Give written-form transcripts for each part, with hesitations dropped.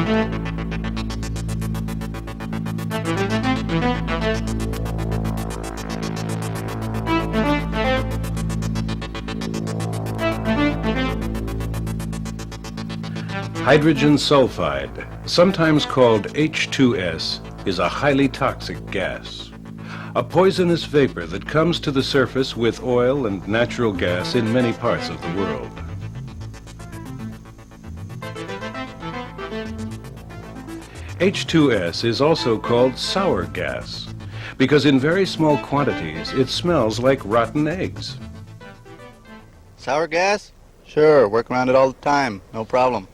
Hydrogen sulfide, sometimes called H2S, is a highly toxic gas, a poisonous vapor that comes to the surface with oil and natural gas in many parts of the world. H2S is also called sour gas because in very small quantities it smells like rotten eggs. Sour gas? Sure, work around it all the time, no problem.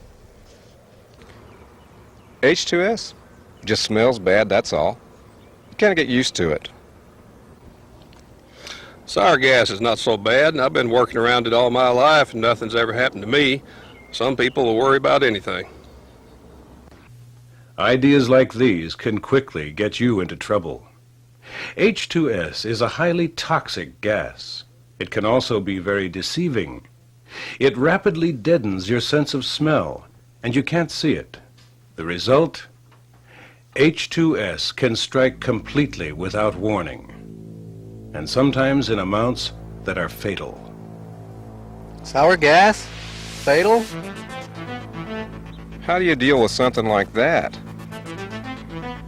H2S? Just smells bad, that's all. You kind of get used to it. Sour gas is not so bad, and I've been working around it all my life, and nothing's ever happened to me. Some people will worry about anything. Ideas like these can quickly get you into trouble. H2S is a highly toxic gas. It can also be very deceiving. It rapidly deadens your sense of smell, and you can't see it. The result? H2S can strike completely without warning, and sometimes in amounts that are fatal. Sour gas? Fatal? How do you deal with something like that?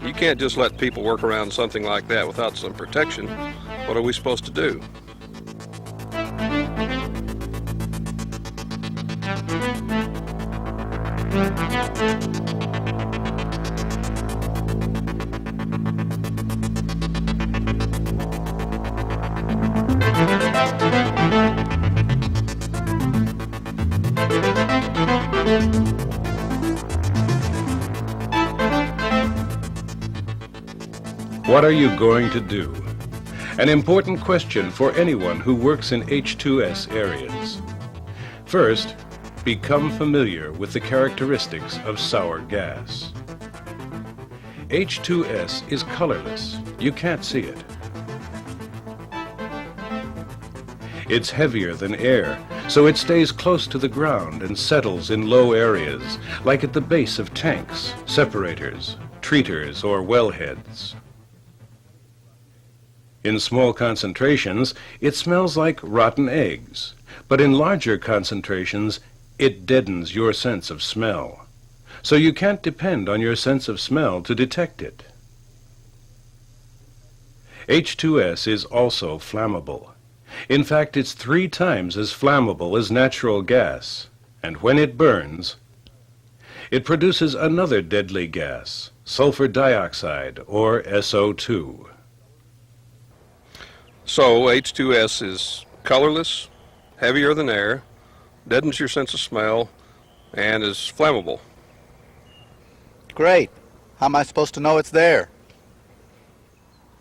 You can't just let people work around something like that without some protection. What are we supposed to do? What are you going to do? An important question for anyone who works in H2S areas. First, become familiar with the characteristics of sour gas. H2S is colorless. You can't see it. It's heavier than air, so it stays close to the ground and settles in low areas, like at the base of tanks, separators, treaters, or wellheads. In small concentrations, it smells like rotten eggs, but in larger concentrations, it deadens your sense of smell. So you can't depend on your sense of smell to detect it. H2S is also flammable. In fact, it's 3 times as flammable as natural gas, and when it burns, it produces another deadly gas, sulfur dioxide, or SO2. So H2S is colorless, heavier than air, deadens your sense of smell, and is flammable. Great. How am I supposed to know it's there?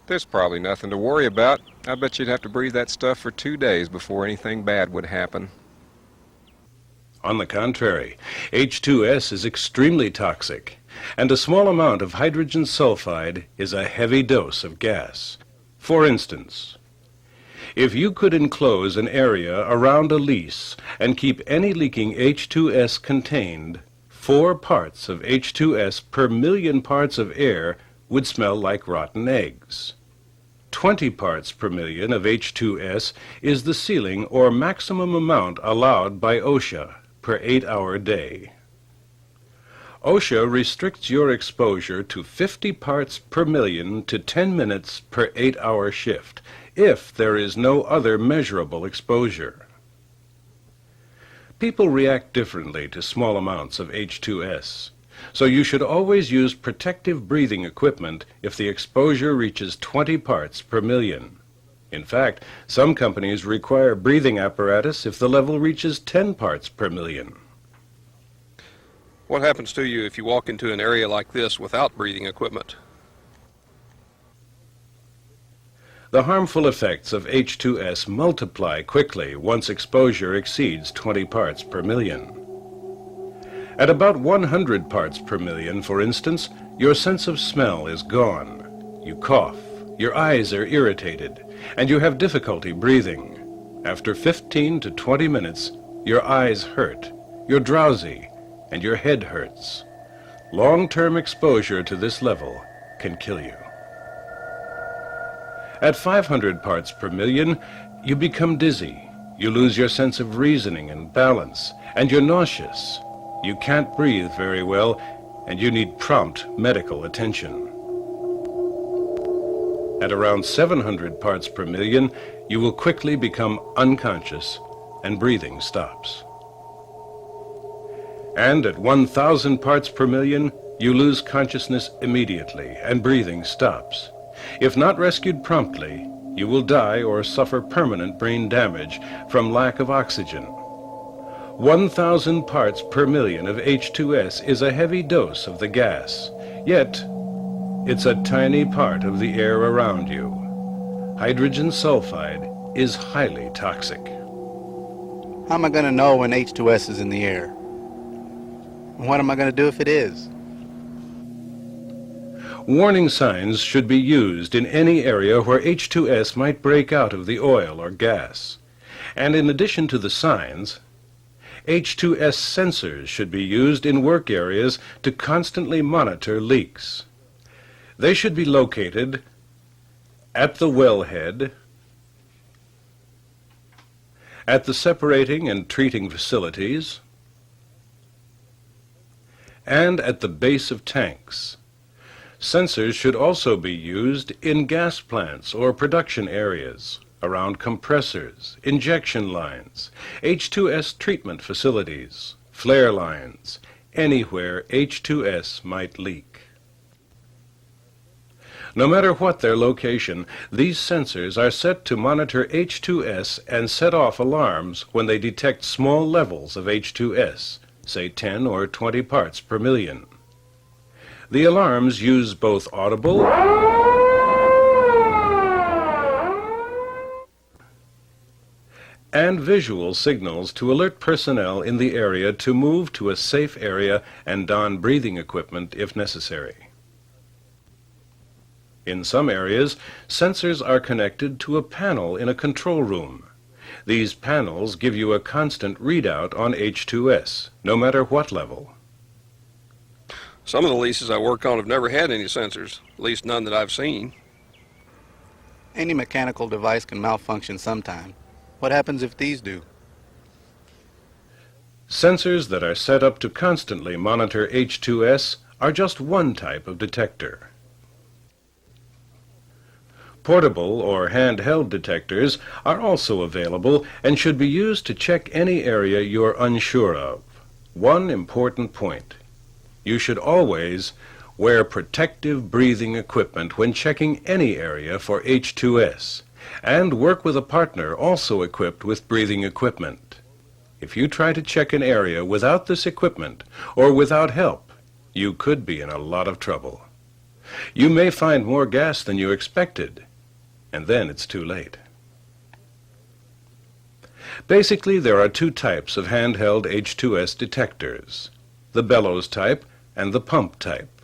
There's probably nothing to worry about. I bet you'd have to breathe that stuff for 2 days before anything bad would happen. On the contrary, H2S is extremely toxic, and a small amount of hydrogen sulfide is a heavy dose of gas. For instance, if you could enclose an area around a lease and keep any leaking H2S contained, 4 parts of H2S per million parts of air would smell like rotten eggs. 20 parts per million of H2S is the ceiling or maximum amount allowed by OSHA per 8-hour day. OSHA restricts your exposure to 50 parts per million to 10 minutes per 8-hour shift if there is no other measurable exposure. People react differently to small amounts of H2S, so you should always use protective breathing equipment if the exposure reaches 20 parts per million. In fact, some companies require breathing apparatus if the level reaches 10 parts per million. What happens to you if you walk into an area like this without breathing equipment? The harmful effects of H2S multiply quickly once exposure exceeds 20 parts per million. At about 100 parts per million, for instance, your sense of smell is gone. You cough, your eyes are irritated, and you have difficulty breathing. After 15 to 20 minutes, your eyes hurt, you're drowsy, and your head hurts. Long-term exposure to this level can kill you. At 500 parts per million, you become dizzy. You lose your sense of reasoning and balance, and you're nauseous. You can't breathe very well, and you need prompt medical attention. At around 700 parts per million, you will quickly become unconscious and breathing stops. And at 1,000 parts per million, you lose consciousness immediately and breathing stops. If not rescued promptly, you will die or suffer permanent brain damage from lack of oxygen. 1,000 parts per million of H2S is a heavy dose of the gas, yet it's a tiny part of the air around you. Hydrogen sulfide is highly toxic. How am I going to know when H2S is in the air? And what am I going to do if it is? Warning signs should be used in any area where H2S might break out of the oil or gas. And in addition to the signs, H2S sensors should be used in work areas to constantly monitor leaks. They should be located at the wellhead, at the separating and treating facilities, and at the base of tanks. Sensors should also be used in gas plants or production areas, around compressors, injection lines, H2S treatment facilities, flare lines, anywhere H2S might leak. No matter what their location, these sensors are set to monitor H2S and set off alarms when they detect small levels of H2S, say 10 or 20 parts per million. The alarms use both audible and visual signals to alert personnel in the area to move to a safe area and don breathing equipment if necessary. In some areas, sensors are connected to a panel in a control room. These panels give you a constant readout on H2S, no matter what level. Some of the leases I work on have never had any sensors, at least none that I've seen. Any mechanical device can malfunction sometime. What happens if these do? Sensors that are set up to constantly monitor H2S are just one type of detector. Portable or handheld detectors are also available and should be used to check any area you're unsure of. One important point: you should always wear protective breathing equipment when checking any area for H2S, and work with a partner also equipped with breathing equipment. If you try to check an area without this equipment or without help, you could be in a lot of trouble. You may find more gas than you expected, and then it's too late. Basically, there are two types of handheld H2S detectors: the bellows type and the pump type.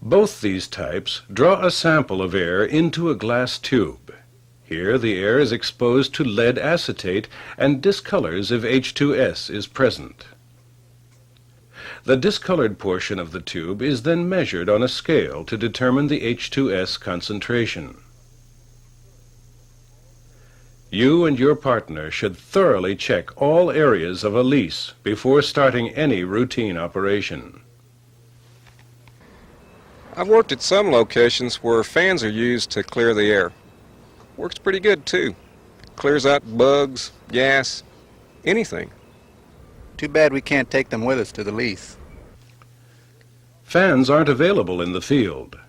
Both these types draw a sample of air into a glass tube. Here the air is exposed to lead acetate and discolors if H2S is present. The discolored portion of the tube is then measured on a scale to determine the H2S concentration. You and your partner should thoroughly check all areas of a lease before starting any routine operation. I've worked at some locations where fans are used to clear the air. Works pretty good too. Clears out bugs, gas, anything. Too bad we can't take them with us to the lease. Fans aren't available in the field,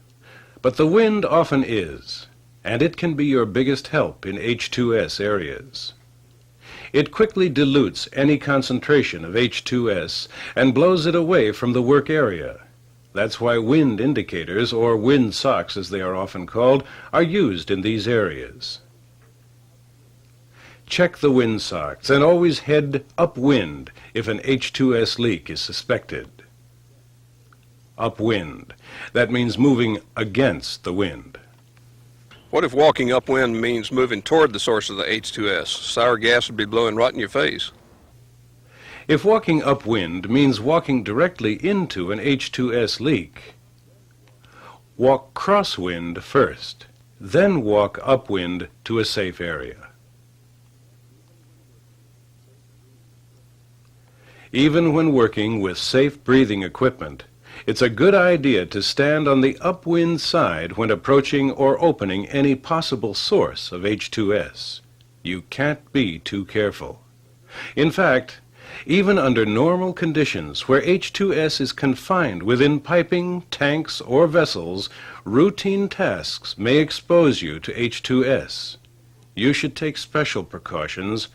but the wind often is, and it can be your biggest help in H2S areas. It quickly dilutes any concentration of H2S and blows it away from the work area. That's why wind indicators, or wind socks as they are often called, are used in these areas. Check the wind socks and always head upwind if an H2S leak is suspected. Upwind. That means moving against the wind. What if walking upwind means moving toward the source of the H2S? Sour gas would be blowing right in your face. If walking upwind means walking directly into an H2S leak, walk crosswind first, then walk upwind to a safe area. Even when working with safe breathing equipment, it's a good idea to stand on the upwind side when approaching or opening any possible source of H2S. You can't be too careful. In fact, even under normal conditions where H2S is confined within piping, tanks, or vessels, routine tasks may expose you to H2S. You should take special precautions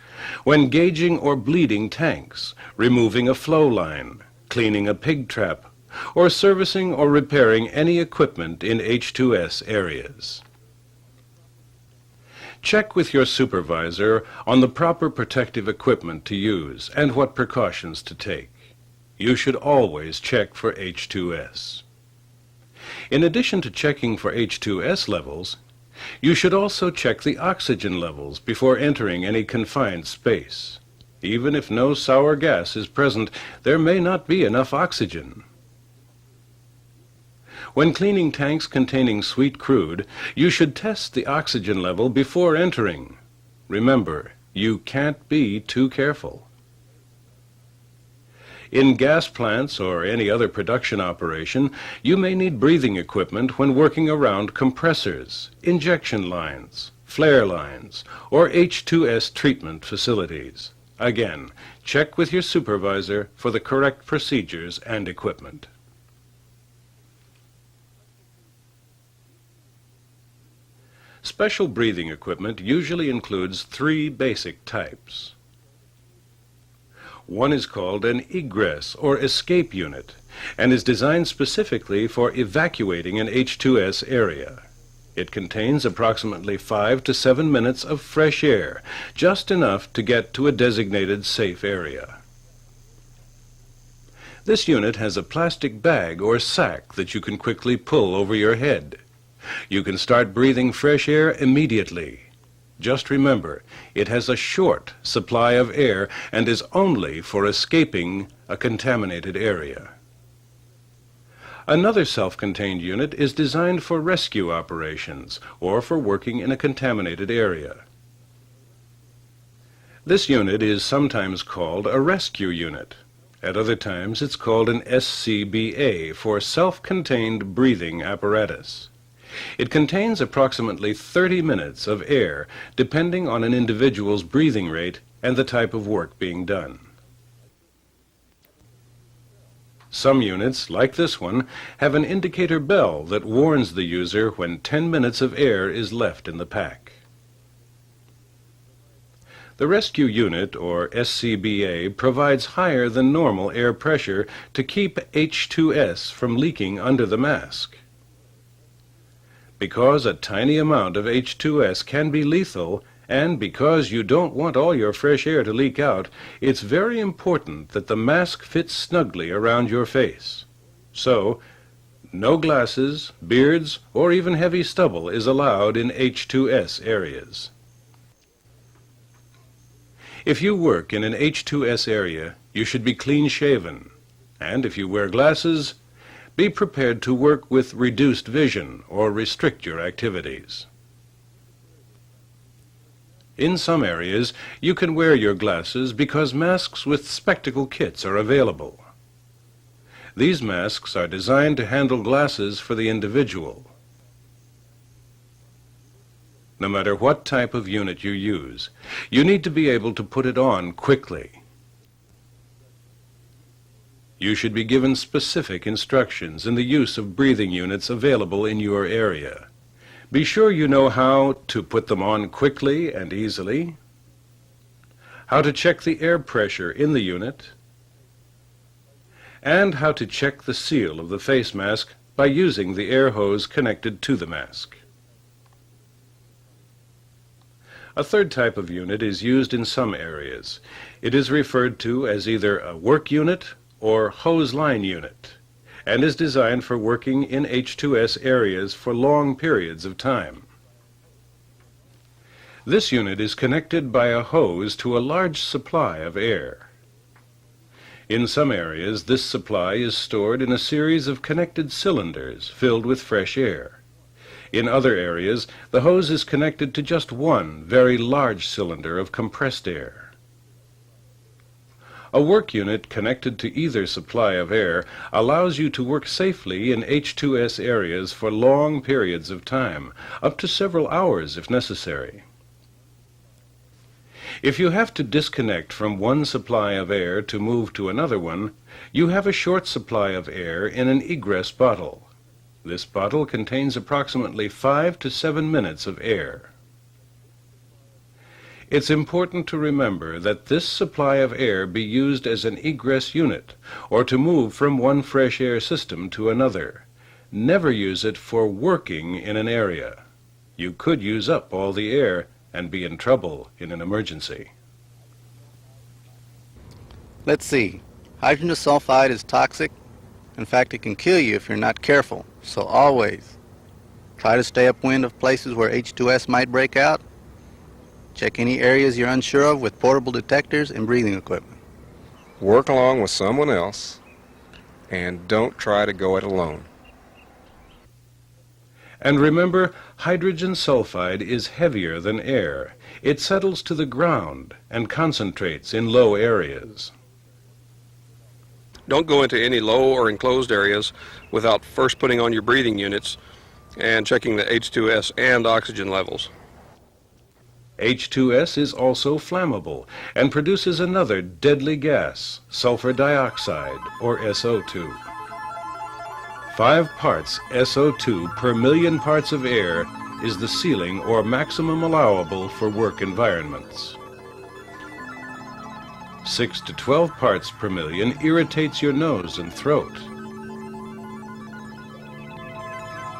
when gauging or bleeding tanks, removing a flow line, cleaning a pig trap, or servicing or repairing any equipment in H2S areas. Check with your supervisor on the proper protective equipment to use and what precautions to take. You should always check for H2S. In addition to checking for H2S levels, you should also check the oxygen levels before entering any confined space. Even if no sour gas is present, there may not be enough oxygen. When cleaning tanks containing sweet crude, you should test the oxygen level before entering. Remember, you can't be too careful. In gas plants or any other production operation, you may need breathing equipment when working around compressors, injection lines, flare lines, or H2S treatment facilities. Again, check with your supervisor for the correct procedures and equipment. Special breathing equipment usually includes three basic types. One is called an egress or escape unit and is designed specifically for evacuating an H2S area. It contains approximately 5 to 7 minutes of fresh air, just enough to get to a designated safe area. This unit has a plastic bag or sack that you can quickly pull over your head. You can start breathing fresh air immediately. Just remember, it has a short supply of air and is only for escaping a contaminated area. Another self-contained unit is designed for rescue operations or for working in a contaminated area. This unit is sometimes called a rescue unit. At other times it's called an SCBA for self-contained breathing apparatus. It contains approximately 30 minutes of air, depending on an individual's breathing rate and the type of work being done. Some units, like this one, have an indicator bell that warns the user when 10 minutes of air is left in the pack. The rescue unit, or SCBA, provides higher than normal air pressure to keep H2S from leaking under the mask. Because a tiny amount of H2S can be lethal, and because you don't want all your fresh air to leak out, it's very important that the mask fits snugly around your face. So, no glasses, beards, or even heavy stubble is allowed in H2S areas. If you work in an H2S area, you should be clean-shaven, and if you wear glasses, be prepared to work with reduced vision or restrict your activities. In some areas, you can wear your glasses because masks with spectacle kits are available. These masks are designed to handle glasses for the individual. No matter what type of unit you use, you need to be able to put it on quickly. You should be given specific instructions in the use of breathing units available in your area. Be sure you know how to put them on quickly and easily, how to check the air pressure in the unit, and how to check the seal of the face mask by using the air hose connected to the mask. A third type of unit is used in some areas. It is referred to as either a work unit or hose line unit, and is designed for working in H2S areas for long periods of time. This unit is connected by a hose to a large supply of air. In some areas, this supply is stored in a series of connected cylinders filled with fresh air. In other areas, the hose is connected to just one very large cylinder of compressed air. A work unit connected to either supply of air allows you to work safely in H2S areas for long periods of time, up to several hours if necessary. If you have to disconnect from one supply of air to move to another one, you have a short supply of air in an egress bottle. This bottle contains approximately 5 to 7 minutes of air. It's important to remember that this supply of air be used as an egress unit, or to move from one fresh air system to another. Never use it for working in an area. You could use up all the air and be in trouble in an emergency. Let's see. Hydrogen sulfide is toxic. In fact, it can kill you if you're not careful. So always try to stay upwind of places where H2S might break out. Check any areas you're unsure of with portable detectors and breathing equipment. Work along with someone else, and don't try to go it alone. And remember, hydrogen sulfide is heavier than air. It settles to the ground and concentrates in low areas. Don't go into any low or enclosed areas without first putting on your breathing units and checking the H2S and oxygen levels. H2S is also flammable and produces another deadly gas, sulfur dioxide, or SO2. 5 parts SO2 per million parts of air is the ceiling or maximum allowable for work environments. 6 to 12 parts per million irritates your nose and throat.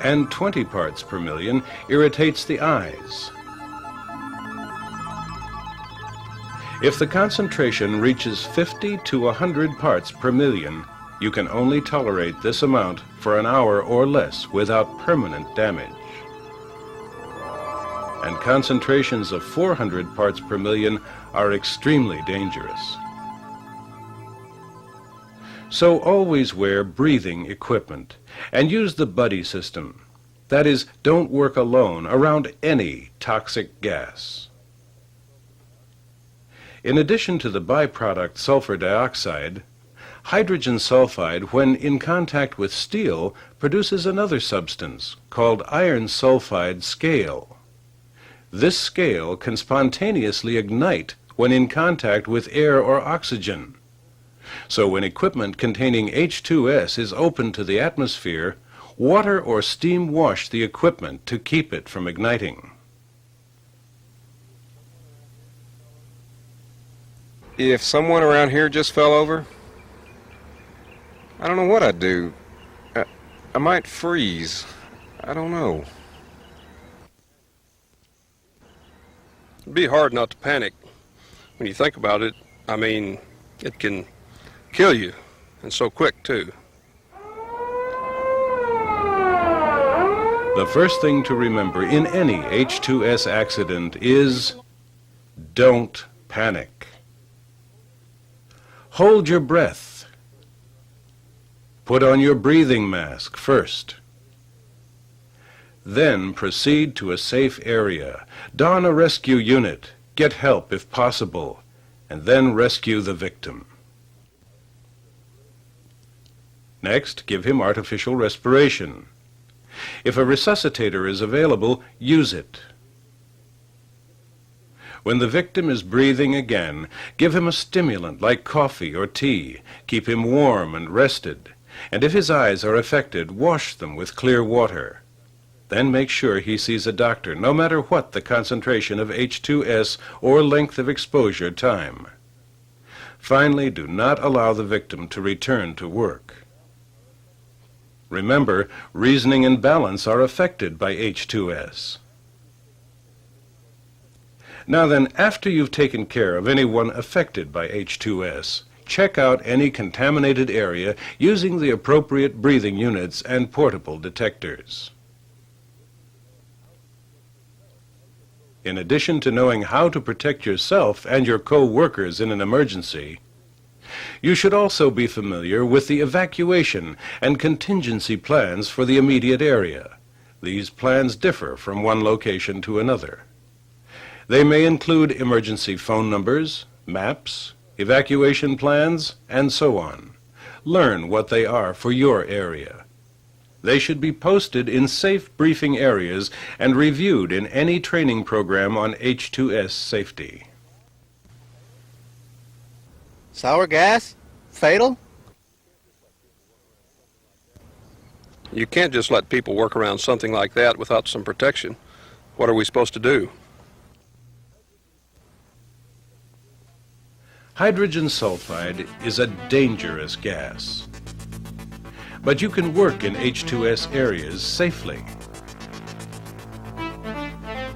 And 20 parts per million irritates the eyes. If the concentration reaches 50 to 100 parts per million, you can only tolerate this amount for an hour or less without permanent damage. And concentrations of 400 parts per million are extremely dangerous. So always wear breathing equipment and use the buddy system. That is, don't work alone around any toxic gas. In addition to the byproduct sulfur dioxide, hydrogen sulfide, when in contact with steel, produces another substance called iron sulfide scale. This scale can spontaneously ignite when in contact with air or oxygen. So when equipment containing H2S is opened to the atmosphere, water or steam wash the equipment to keep it from igniting. If someone around here just fell over, I don't know what I'd do. I might freeze. I don't know. It'd be hard not to panic. When you think about it, I mean, it can kill you, and so quick, too. The first thing to remember in any H2S accident is don't panic. Hold your breath. Put on your breathing mask first. Then proceed to a safe area. Don a rescue unit. Get help if possible. And then rescue the victim. Next, give him artificial respiration. If a resuscitator is available, use it. When the victim is breathing again, give him a stimulant like coffee or tea. Keep him warm and rested. And if his eyes are affected, wash them with clear water. Then make sure he sees a doctor, no matter what the concentration of H2S or length of exposure time. Finally, do not allow the victim to return to work. Remember, reasoning and balance are affected by H2S. Now then, after you've taken care of anyone affected by H2S, check out any contaminated area using the appropriate breathing units and portable detectors. In addition to knowing how to protect yourself and your co-workers in an emergency, You should also be familiar with the evacuation and contingency plans for the immediate area. These plans differ from one location to another. They may include emergency phone numbers, maps, evacuation plans, and so on. Learn what they are for your area. They should be posted in safe briefing areas and reviewed in any training program on H2S safety. Sour gas? Fatal? You can't just let people work around something like that without some protection. What are we supposed to do? Hydrogen sulfide is a dangerous gas. But you can work in H2S areas safely.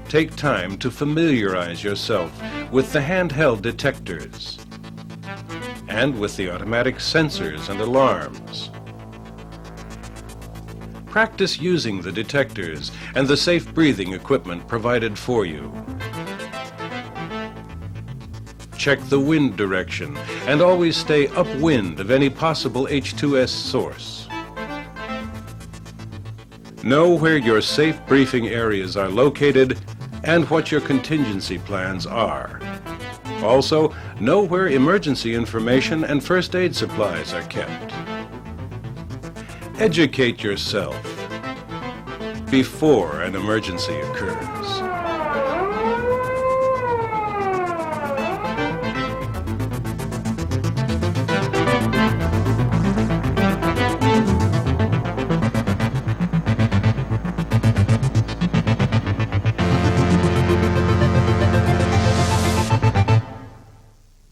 Take time to familiarize yourself with the handheld detectors and with the automatic sensors and alarms. Practice using the detectors and the safe breathing equipment provided for you. Check the wind direction and always stay upwind of any possible H2S source. Know where your safe briefing areas are located and what your contingency plans are. Also, know where emergency information and first aid supplies are kept. Educate yourself before an emergency occurs.